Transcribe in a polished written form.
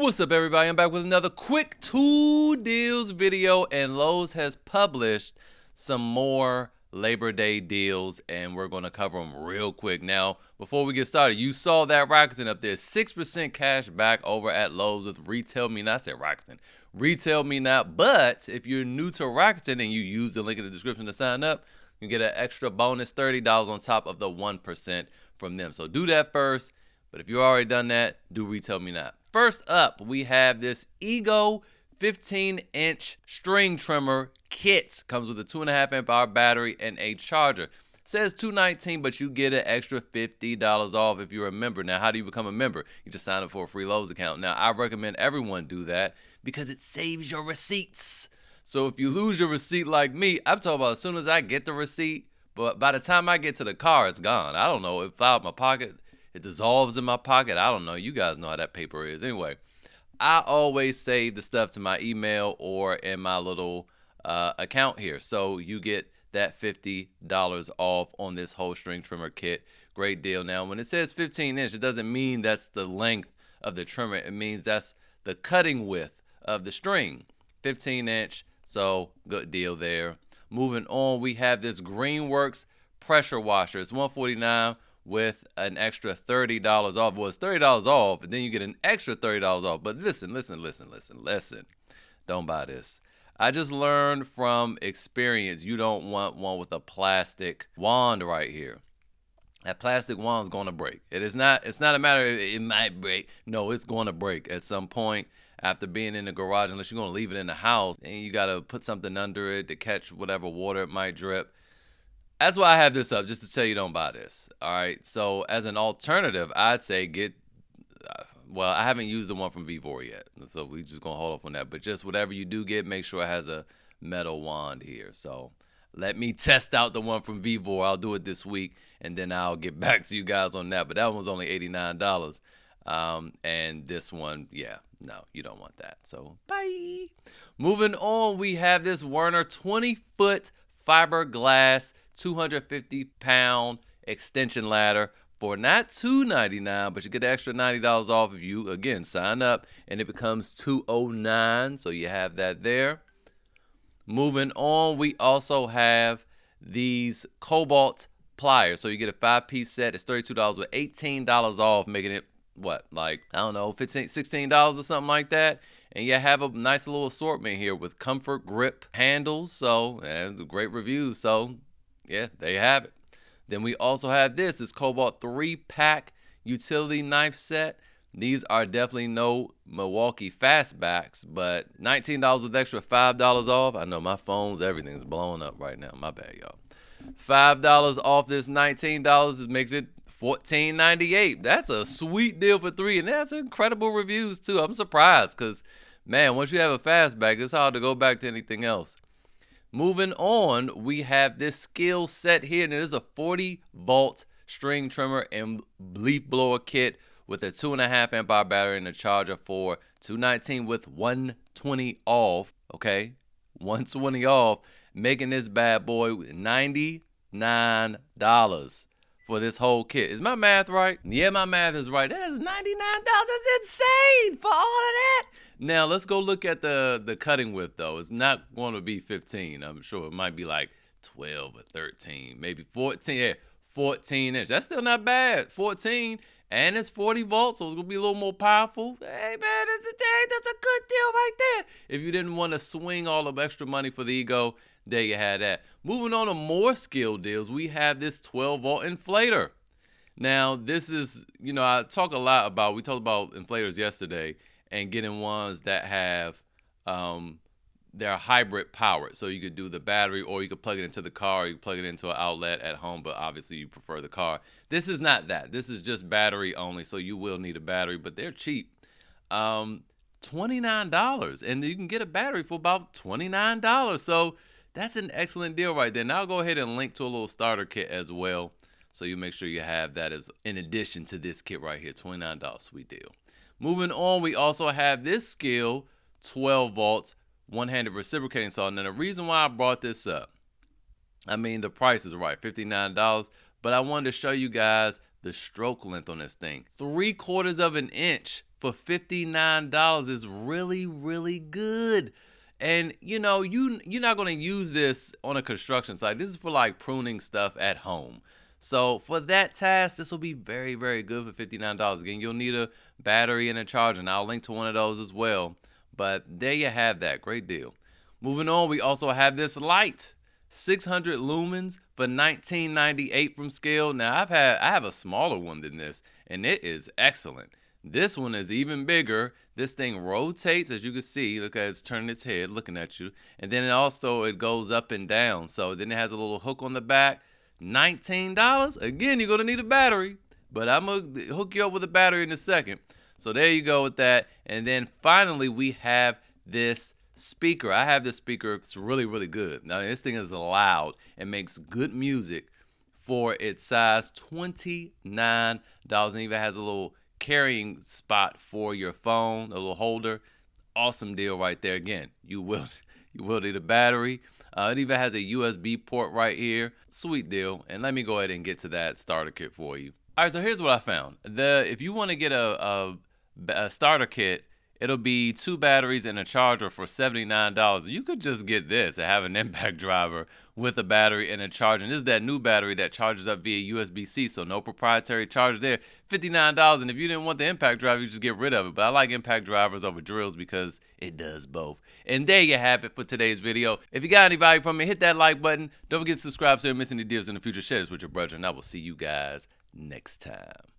What's up, everybody? I'm back with another quick tool deals video, and Lowe's has published some more Labor Day deals, and we're going to cover them real quick. Now, before we get started, you saw that Rakuten up there, 6% cash back over at Lowe's with Retail Me Not. I said Rakuten. Retail Me Not, but if you're new to Rakuten and you use the link in the description to sign up, you get an extra bonus $30 on top of the 1% from them. So do that first, but if you've already done that, do Retail Me Not. First up, we have this Ego 15-inch string trimmer kit. Comes with a 2.5 amp hour battery and a charger. Says $219, but you get an extra $50 off if you're a member. Now, how do you become a member? You just sign up for a free Lowe's account. Now, I recommend everyone do that because it saves your receipts. So if you lose your receipt like me, I'm talking about as soon as I get the receipt, but by the time I get to the car, it's gone. I don't know. It fell out my pocket. It dissolves in my pocket. I don't know. You guys know how that paper is. Anyway, I always save the stuff to my email or in my little account here. So you get that $50 off on this whole string trimmer kit. Great deal. Now, when it says 15 inch, it doesn't mean that's the length of the trimmer. It means that's the cutting width of the string. 15 inch. So good deal there. Moving on, we have this Greenworks pressure washer. It's $149 with an extra $30 off. Well, it's $30 off, and then you get an extra $30 off. But listen. Don't buy this. I just learned from experience, you don't want one with a plastic wand right here. That plastic wand's going to break. It's not a matter of it might break. No, it's going to break at some point after being in the garage, unless you're going to leave it in the house, and you got to put something under it to catch whatever water it might drip. That's why I have this up, just to tell you don't buy this. All right. So as an alternative, I'd say well, I haven't used the one from Vivor yet, so we just gonna hold off on that. But just whatever you do get, make sure it has a metal wand here. So let me test out the one from Vivor. I'll do it this week, and then I'll get back to you guys on that. But that one was only $89. And this one, yeah, no, you don't want that. So bye. Moving on, we have this Werner 20-foot fiberglass 250-pound extension ladder for not $299, but you get an extra $90 off if you, again, sign up, and it becomes $209, so you have that there. Moving on, we also have these Cobalt pliers. So you get a 5-piece set. It's $32 with $18 off, making it, what, like, I don't know, $15, $16 or something like that. And you have a nice little assortment here with comfort grip handles. So, and it's a great review. So, yeah, there you have it. Then we also have this Cobalt 3-pack utility knife set. These are definitely no Milwaukee fastbacks, but $19 with extra $5 off. I know my phone's, everything's blowing up right now. My bad, y'all. $5 off this $19 makes it $14.98. That's a sweet deal for 3, and that's incredible reviews too. I'm surprised because, man, once you have a fastback, it's hard to go back to anything else. Moving on, we have this skill set here, and it is a 40-volt string trimmer and leaf blower kit with a 2.5 amp hour battery and a charger for $219 with $120 off. Okay, $120 off, making this bad boy $99 for this whole kit. Is my math right? Yeah, my math is right. That is $99. That's insane for all of that. Now, let's go look at the cutting width, though. It's not going to be 15. I'm sure it might be like 12 or 13, maybe 14. Yeah, 14 inch. That's still not bad. 14, and it's 40 volts, so it's going to be a little more powerful. Hey, man, that's a good deal right there. If you didn't want to swing all the extra money for the Ego, there you had that. Moving on to more skill deals, we have this 12-volt inflator. Now, this is, we talked about inflators yesterday, and getting ones that have they're hybrid powered. So you could do the battery, or you could plug it into the car, or you could plug it into an outlet at home, but obviously you prefer the car. This is not that. This is just battery only, so you will need a battery, but they're cheap. $29, and you can get a battery for about $29. So that's an excellent deal right there. Now I'll go ahead and link to a little starter kit as well, so you make sure you have that as in addition to this kit right here. $29, sweet deal. Moving on, we also have this Skill 12 volts one-handed reciprocating saw. Now, the reason why I brought this up, I mean, the price is right, $59, but I wanted to show you guys the stroke length on this thing. 3/4 of an inch for $59 is really, really good. And you're not gonna use this on a construction site. This is for like pruning stuff at home. So for that task, this will be very, very good for $59. Again, you'll need a battery and a charger, and I'll link to one of those as well. But there you have that. Great deal. Moving on, we also have this light. 600 lumens for $19.98 from Scale. Now I have a smaller one than this, and it is excellent. This one is even bigger. This thing rotates, as you can see. Look at it's turning its head, looking at you, and then it goes up and down. So then it has a little hook on the back. $19. Again, you're gonna need a battery, but I'm gonna hook you up with a battery in a second. So there you go with that. And then finally, we have this speaker. I have this speaker. It's really, really good. Now this thing is loud and makes good music for its size. $29, and even has a little carrying spot for your phone, a little holder. Awesome deal right there. Again, you will need a battery. It even has a USB port right here. Sweet deal. And let me go ahead and get to that starter kit for you. All right, so here's what I found. If you want to get a starter kit, it'll be 2 batteries and a charger for $79. You could just get this and have an impact driver with a battery and a charger. And this is that new battery that charges up via USB-C, so no proprietary charger there. $59. And if you didn't want the impact driver, you just get rid of it. But I like impact drivers over drills because it does both. And there you have it for today's video. If you got any value from it, hit that like button. Don't forget to subscribe so you don't miss any deals in the future. Share this with your brother, and I will see you guys next time.